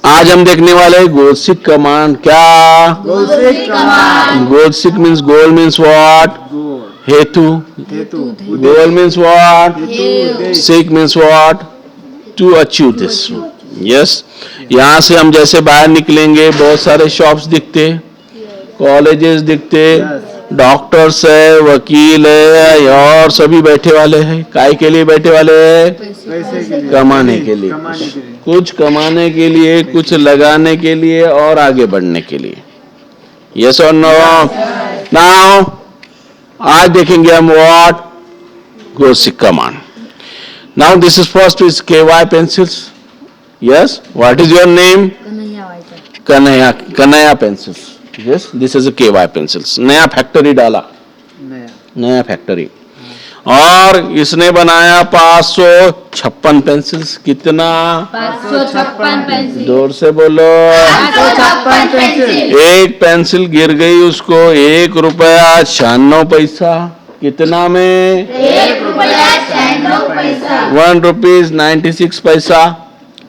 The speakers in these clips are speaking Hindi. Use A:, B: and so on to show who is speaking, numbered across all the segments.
A: आज हम देखने वाले गोसिक कमांड। क्या
B: goal seek command?
A: Goal seek means goal means what? हेतु। Goal means what? Seek means what? To achieve this. Yes, यहाँ से हम जैसे बाहर निकलेंगे बहुत सारे शॉप्स दिखते, कॉलेजेस दिखते, डॉक्टर्स है, वकील है और सभी बैठे वाले हैं। काय के लिए बैठे वाले हैं? कमाने के लिए। कुछ कमाने के लिए, कुछ लगाने के लिए और आगे बढ़ने के लिए। यस और नो? नाउ आज देखेंगे हम what goal seek command. Now this is first is KY pencils. Yes, what is your name? Kanhaiya. Kanhaiya pencils. Yes, this is a KY pencils. नया फैक्ट्री डाला, नया फैक्ट्री, और इसने बनाया 556 पेंसिल्स। कितना?
B: 556 पेंसिल।
A: जोर से बोलो।
B: 556 पेंसिल।
A: एक पेंसिल गिर गई उसको ₹1.96। कितना में?
B: ₹1.96।
A: ₹1.96।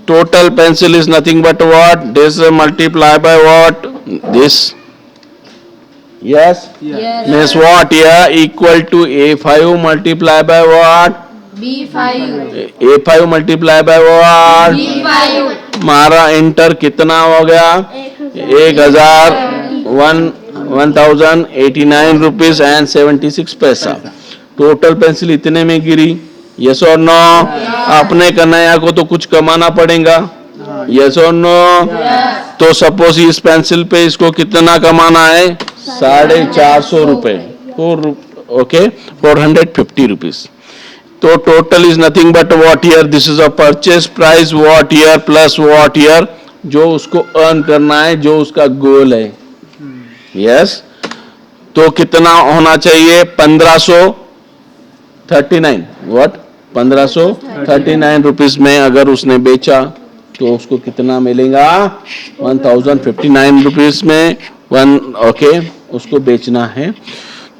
A: Total pencil is nothing but what? This multiply by what? This. Yes?
B: Yes.
A: Means what here? Equal to A5 multiply by what?
B: B5।
A: A5 multiply by what?
B: B5।
A: मारा एंटर। कितना हो गया? 1089 ₹76। टोटल पेंसिल इतने में गिरी। यस और नो? अपने कन्हैया को तो कुछ कमाना पड़ेगा। यस और नो? तो सपोज इस पेंसिल पे इसको कितना कमाना है? ₹450। Okay, 450 rupees. तो total is nothing but what year? This is a purchase price what year plus what year, जो उसको अर्न करना है, जो उसका गोल है। यस, तो कितना होना चाहिए? 1539। व्हाट? 1539 रुपीज में अगर उसने बेचा तो उसको कितना मिलेगा? 1059 रुपीज में ओके, उसको बेचना है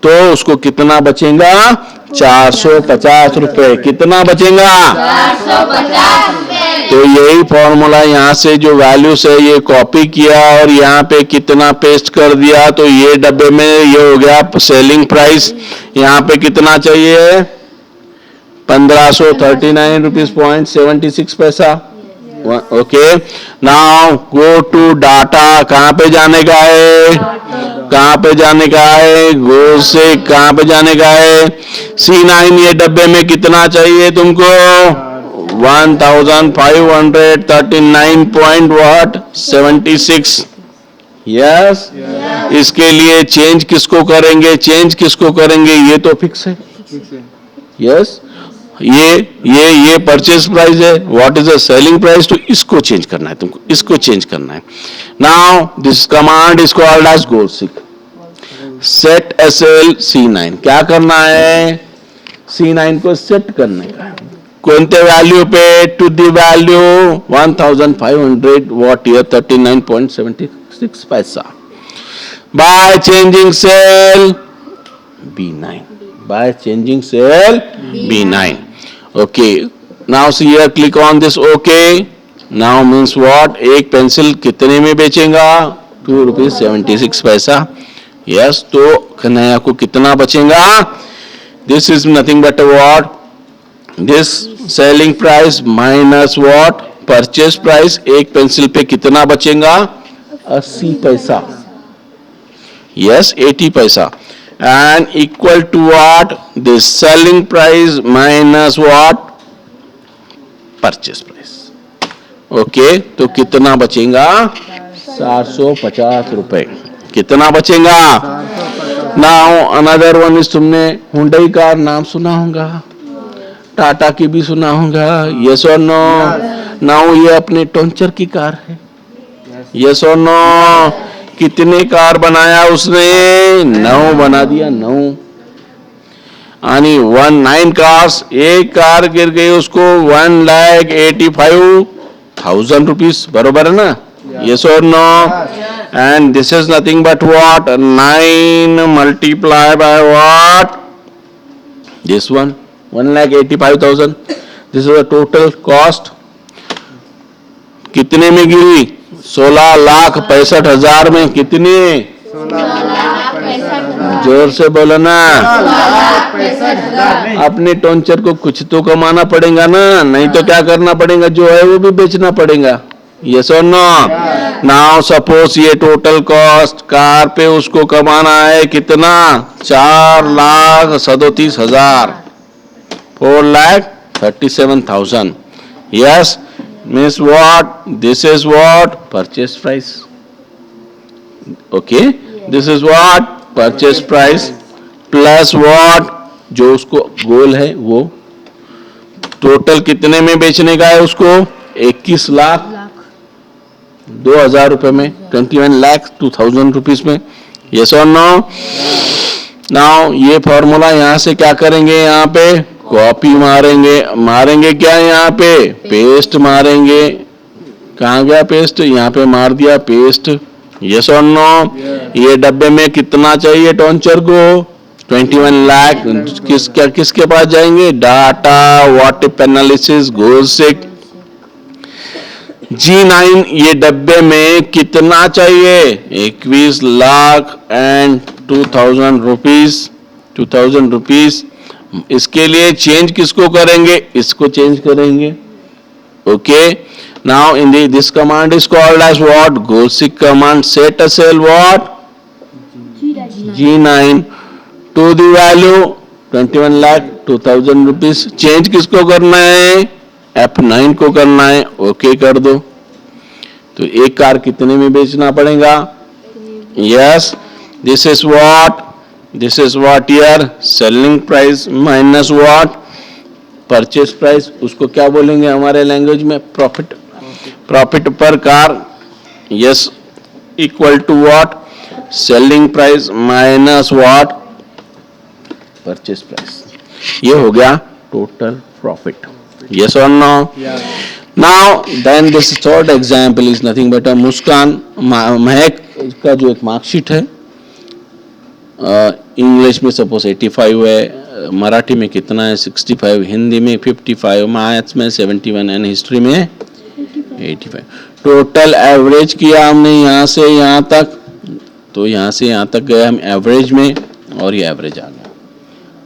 A: तो उसको कितना बचेगा? 450 रुपए। कितना बचेगा?
B: 450 रुपए।
A: तो यही फॉर्मूला यहाँ से जो वैल्यूज है ये कॉपी किया और यहाँ पे कितना पेस्ट कर दिया, तो ये डब्बे में ये हो गया सेलिंग प्राइस। यहाँ पे कितना चाहिए? 1539 rupees .76। Okay, now go to data. कहाँ पे जाने का है? कहाँ पे जाने का है? गो से कहाँ पे जाने का है? C9। ये डब्बे में कितना चाहिए तुमको? 1539.76। यस, इसके लिए चेंज किसको करेंगे? चेंज किसको करेंगे? ये तो फिक्स है। यस, ये परचेज प्राइस है। What is the selling price? तो इसको चेंज करना है तुमको, इसको चेंज करना है। Now this command is called as goal seek. Set SL C9। क्या करना है? C9 को सेट करने का है। कोणते वैल्यू पे? To the value 1500 what here 39.76 by changing cell B9। By changing cell B9. Okay. Now see here, click on this OK. Now means what? एक पेंसिल कितने में बेचेगा? ₹2.76। Yes, तो कन्हैया को कितना बचेगा? This is nothing but what? This selling price minus what? Purchase price। एक पेंसिल पे कितना बचेगा? 80 पैसा। Yes, 80 पैसा। And equal to what? This selling price minus what? Purchase price. Okay, तो कितना बचेगा? 450 रुपए। कितना बचेगा? Now another one is, तुमने हुंडई कार नाम सुना होगा, टाटा की भी सुना होगा। Yes or no? Now ये अपने टोंचर की कार है। Yes or no? कितने कार बनाया उसने? 9 बना दिया, 9। यानी 9 कार्स। एक कार गिर गई उसको 1,85,000 रुपीज। बरोबर है ना? यस और no? And this is nothing but what? 9 multiply by what? This one 1,85,000। This is the total cost. कितने में गिरी? 16,65,000 में कितनी?
B: 16,65,000
A: जोर से बोलो ना।
B: 16,65,000
A: अपने टोंचर को कुछ तो कमाना पड़ेगा ना, नहीं तो क्या करना पड़ेगा? जो है वो भी बेचना पड़ेगा। यस और नो? नाउ सपोज ये टोटल कॉस्ट कार पे उसको कमाना है कितना? 4,37,000, 4,37,000. Yes, means what? This is what? Purchase price. Okay, this is what? Purchase price plus what? जो उसको गोल है वो टोटल कितने में बेचने का है उसको? 21,02,000 रुपए में, 21,02,000 रुपीस में। यस और नो? नाउ ये फॉर्मूला यहाँ से क्या करेंगे? यहाँ पे कॉपी मारेंगे क्या? यहाँ पे पेस्ट मारेंगे। कहाँ गया पेस्ट? यहाँ पे मार दिया पेस्ट। यस और नो? ये डब्बे में कितना चाहिए टोंचर को? 21 लाख। किसके पास जाएंगे? डाटा व्हाट एनालिसिस गोल्सिक G9 ये डब्बे में कितना चाहिए? 21,02,000 रुपीस, 2,000 रुपीस। इसके लिए चेंज किसको करेंगे? इसको चेंज करेंगे। Okay, now in this command is called as what? Goal seek command. Set a cell what? G9 to the value 21,02,000 rupees. Change किसको करना है? F9 को करना है। ओके कर दो। तो एक कार कितने में बेचना पड़ेगा? Yes, this is what here? Selling price minus what? Purchase price. उसको क्या बोलेंगे हमारे लैंग्वेज में? प्रॉफिट। प्रॉफिट पर कार, yes, equal to what? Selling price minus what? Purchase price. ये हो गया total profit. Yes or no?
C: Yeah.
A: Now, then this third example is nothing but a मुस्कान महक का जो एक मार्कशीट है, इंग्लिश में सपोज 85 है, मराठी में कितना है? 65, हिंदी में 55, मैथ्स में 71 एंड हिस्ट्री में 85। टोटल एवरेज किया हमने यहाँ से यहाँ तक, तो यहाँ से यहाँ तक गए हम एवरेज में और ये एवरेज आ गया।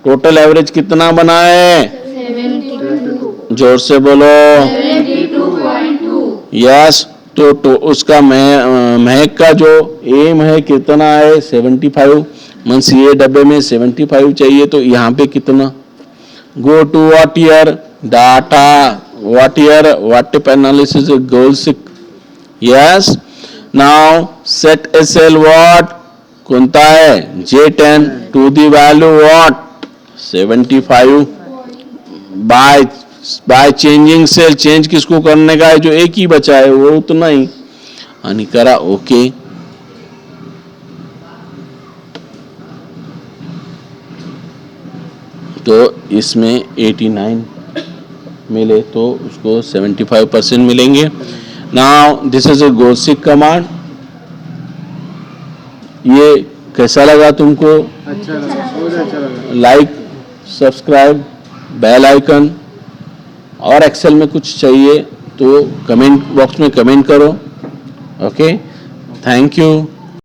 A: टोटल एवरेज कितना बना है?
B: 72.
A: जोर से बोलो।
B: 72.2.
A: यस, तो उसका महक का जो एम है कितना है? 75। मींस ये डब्बे में 75 चाहिए, तो यहाँ पे कितना? Go to what year? Data what year? What analysis goal seek. Yes, now set a cell what? कोणता है? J10 to the value what? 75 by changing cell. Change किसको करने का है? जो एक ही बचा है वो उतना ही। आणि करा ओके। तो इसमें 89 मिले तो उसको 75% मिलेंगे। Now this is a goal seek command. ये कैसा लगा तुमको?
C: अच्छा लगा, बहुत अच्छा लगा।
A: लाइक, सब्सक्राइब, बेल आइकन, और एक्सेल में कुछ चाहिए तो कमेंट बॉक्स में कमेंट करो। Okay, thank you.